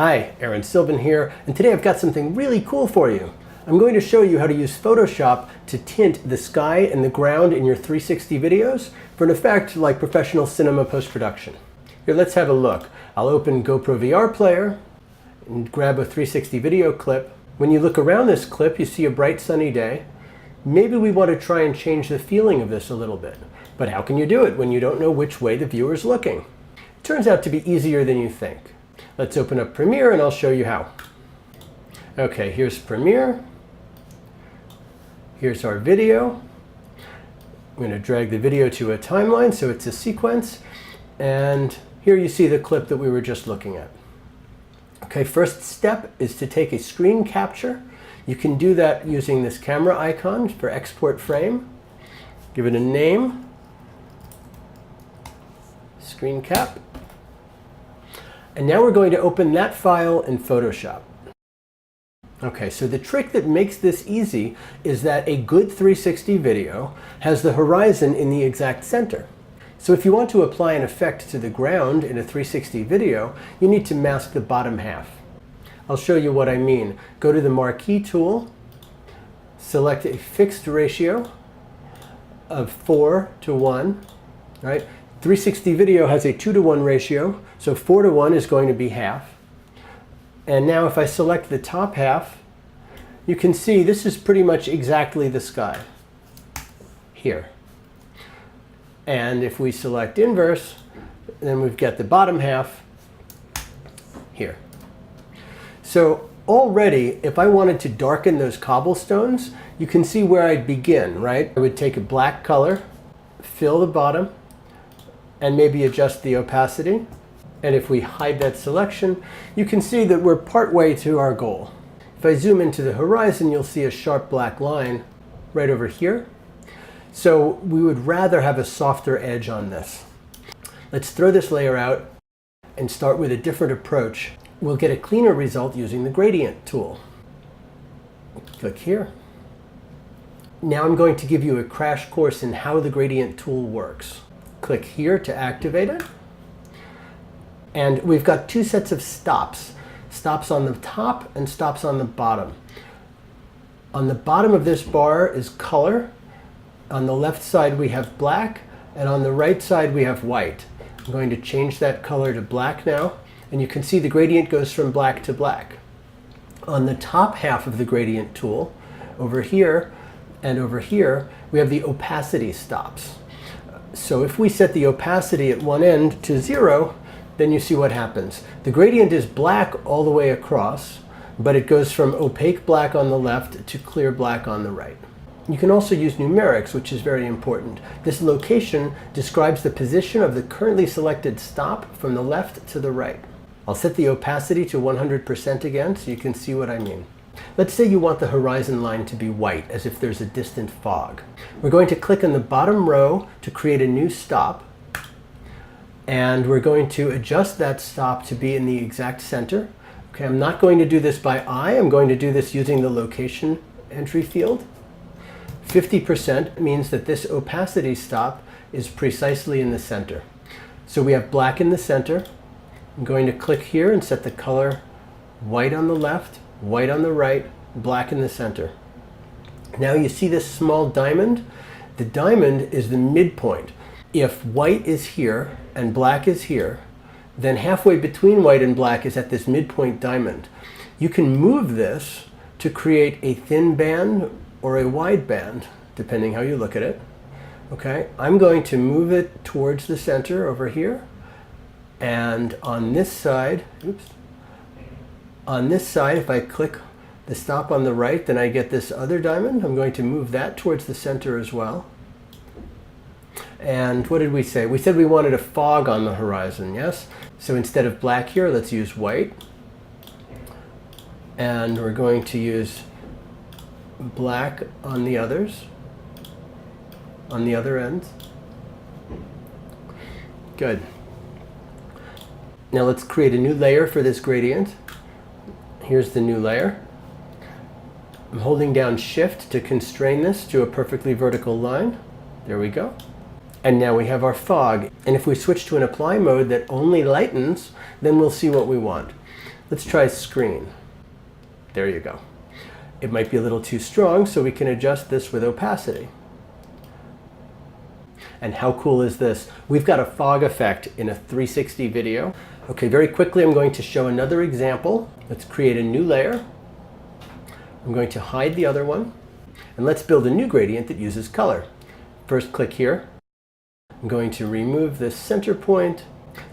Hi, Aaron Sylvan here, and today I've got something really cool for you. I'm going to show you how to use Photoshop to tint the sky and the ground in your 360 videos for an effect like professional cinema post-production. Here, let's have a look. I'll open GoPro VR Player and grab a 360 video clip. When you look around this clip, you see a bright sunny day. Maybe we want to try and change the feeling of this a little bit. But how can you do it when you don't know which way the viewer's looking? It turns out to be easier than you think. Let's open up Premiere and I'll show you how. Okay, here's Premiere. Here's our video. I'm going to drag the video to a timeline so it's a sequence. And here you see the clip that we were just looking at. Okay, first step is to take a screen capture. You can do that using this camera icon for export frame. Give it a name. Screen cap. And now we're going to open that file in Photoshop. Okay, so the trick that makes this easy is that a good 360 video has the horizon in the exact center. So if you want to apply an effect to the ground in a 360 video, you need to mask the bottom half. I'll show you what I mean. Go to the Marquee tool, select a fixed ratio of 4:1, right? 360 video has a 2:1 ratio, so 4:1 is going to be half. And now if I select the top half, you can see this is pretty much exactly the sky here. And if we select inverse, then we've got the bottom half here. So already, if I wanted to darken those cobblestones, you can see where I'd begin, right? I would take a black color, fill the bottom, and maybe adjust the opacity. And if we hide that selection, you can see that we're partway to our goal. If I zoom into the horizon, you'll see a sharp black line right over here. So we would rather have a softer edge on this. Let's throw this layer out and start with a different approach. We'll get a cleaner result using the gradient tool. Click here. Now I'm going to give you a crash course in how the gradient tool works. Click here to activate it. And we've got two sets of stops. Stops on the top and stops on the bottom. On the bottom of this bar is color. On the left side we have black, and on the right side we have white. I'm going to change that color to black now, and you can see the gradient goes from black to black. On the top half of the gradient tool, over here and over here, we have the opacity stops. So if we set the opacity at one end to 0, then you see what happens. The gradient is black all the way across, but it goes from opaque black on the left to clear black on the right. You can also use numerics, which is very important. This location describes the position of the currently selected stop from the left to the right. I'll set the opacity to 100% again so you can see what I mean. Let's say you want the horizon line to be white, as if there's a distant fog. We're going to click on the bottom row to create a new stop. And we're going to adjust that stop to be in the exact center. Okay, I'm not going to do this by eye. I'm going to do this using the location entry field. 50% means that this opacity stop is precisely in the center. So we have black in the center. I'm going to click here and set the color white on the left, white on the right, black in the center. Now you see this small diamond? The diamond is the midpoint. If white is here and black is here, then halfway between white and black is at this midpoint diamond. You can move this to create a thin band or a wide band, depending how you look at it. Okay, I'm going to move it towards the center over here. And on this side, if I click the stop on the right, then I get this other diamond. I'm going to move that towards the center as well. And what did we say? We said we wanted a fog on the horizon, yes? So instead of black here, let's use white. And we're going to use black on the others, on the other ends. Good. Now let's create a new layer for this gradient. Here's the new layer. I'm holding down Shift to constrain this to a perfectly vertical line. There we go. And now we have our fog. And if we switch to an apply mode that only lightens, then we'll see what we want. Let's try screen. There you go. It might be a little too strong, so we can adjust this with opacity. And how cool is this? We've got a fog effect in a 360 video. Okay, very quickly I'm going to show another example. Let's create a new layer. I'm going to hide the other one. And let's build a new gradient that uses color. First, click here. I'm going to remove this center point.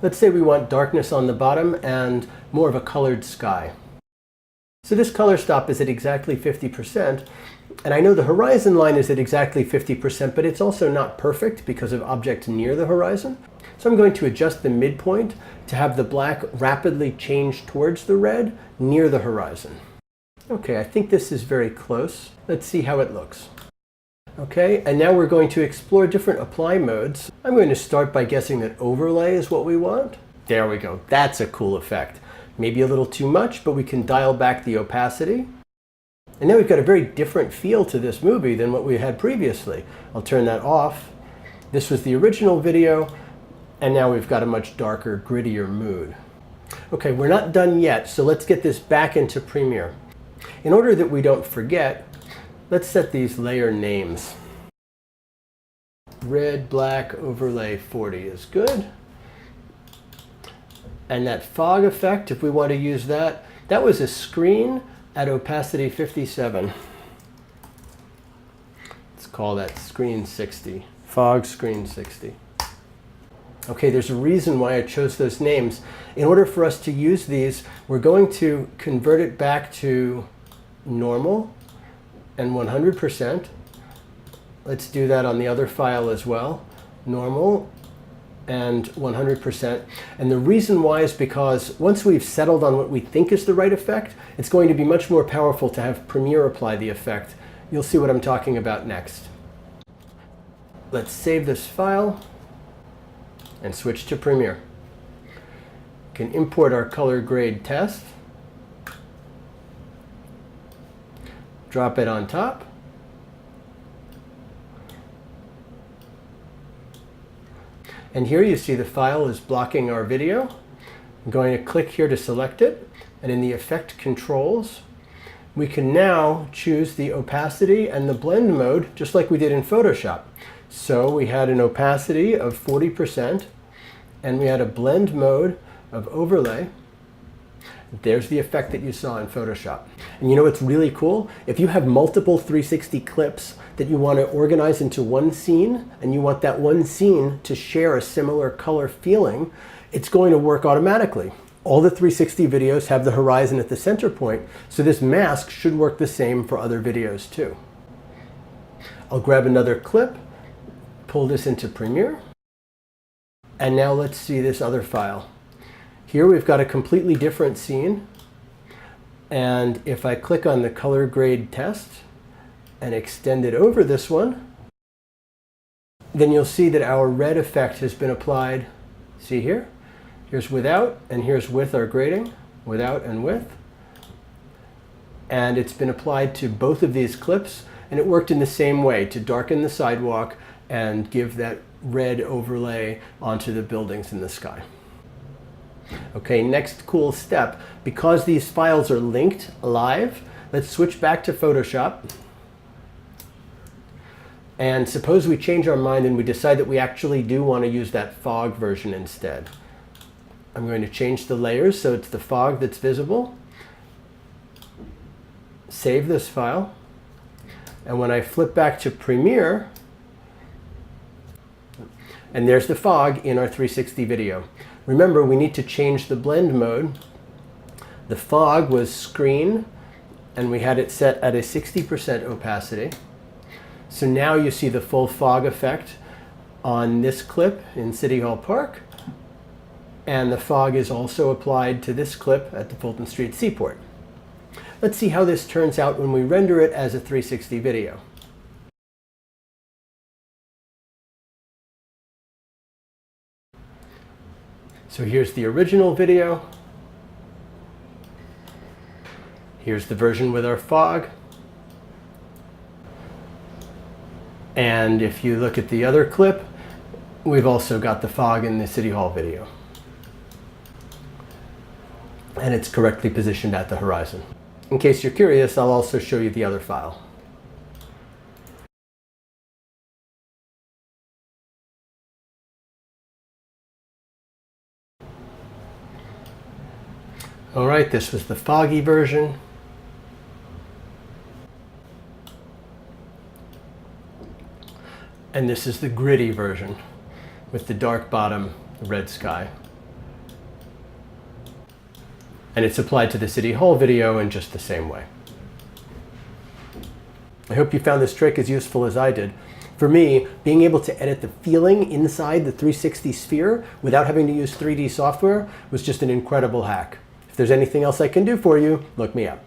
Let's say we want darkness on the bottom and more of a colored sky. So this color stop is at exactly 50%. And I know the horizon line is at exactly 50%, but it's also not perfect because of objects near the horizon. So I'm going to adjust the midpoint to have the black rapidly change towards the red near the horizon. Okay, I think this is very close. Let's see how it looks. Okay, and now we're going to explore different apply modes. I'm going to start by guessing that overlay is what we want. There we go. That's a cool effect. Maybe a little too much, but we can dial back the opacity. And now we've got a very different feel to this movie than what we had previously. I'll turn that off. This was the original video, and now we've got a much darker, grittier mood. Okay, we're not done yet, so let's get this back into Premiere. In order that we don't forget, let's set these layer names. Red, black, overlay 40 is good. And that fog effect, if we want to use that, that was a screen at opacity 57. Let's call that screen 60. Fog screen 60. Okay, there's a reason why I chose those names. In order for us to use these, we're going to convert it back to normal and 100%. Let's do that on the other file as well. Normal and 100%. And the reason why is because once we've settled on what we think is the right effect, it's going to be much more powerful to have Premiere apply the effect. You'll see what I'm talking about next. Let's save this file and switch to Premiere. We can import our color grade test. Drop it on top. And here you see the file is blocking our video. I'm going to click here to select it. And in the effect controls, we can now choose the opacity and the blend mode, just like we did in Photoshop. So we had an opacity of 40%, and we had a blend mode of overlay. There's the effect that you saw in Photoshop. And you know what's really cool? If you have multiple 360 clips that you want to organize into one scene, and you want that one scene to share a similar color feeling, it's going to work automatically. All the 360 videos have the horizon at the center point, so this mask should work the same for other videos too. I'll grab another clip, pull this into Premiere, and now let's see this other file. Here we've got a completely different scene, and if I click on the color grade test and extend it over this one, then you'll see that our red effect has been applied. See here? Here's without, and here's with our grading, without and with. And it's been applied to both of these clips, and it worked in the same way to darken the sidewalk and give that red overlay onto the buildings in the sky. Okay, next cool step. Because these files are linked live, let's switch back to Photoshop. And suppose we change our mind and we decide that we actually do want to use that fog version instead. I'm going to change the layers so it's the fog that's visible. Save this file. And when I flip back to Premiere, and there's the fog in our 360 video. Remember, we need to change the blend mode. The fog was screen, and we had it set at a 60% opacity. So now you see the full fog effect on this clip in City Hall Park. And the fog is also applied to this clip at the Fulton Street Seaport. Let's see how this turns out when we render it as a 360 video. So here's the original video. Here's the version with our fog. And if you look at the other clip, we've also got the fog in the City Hall video. and it's correctly positioned at the horizon. In case you're curious, I'll also show you the other file. All right, this was the foggy version. And this is the gritty version with the dark bottom, the red sky. And it's applied to the City Hall video in just the same way. I hope you found this trick as useful as I did. For me, being able to edit the feeling inside the 360 sphere without having to use 3D software was just an incredible hack. If there's anything else I can do for you, look me up.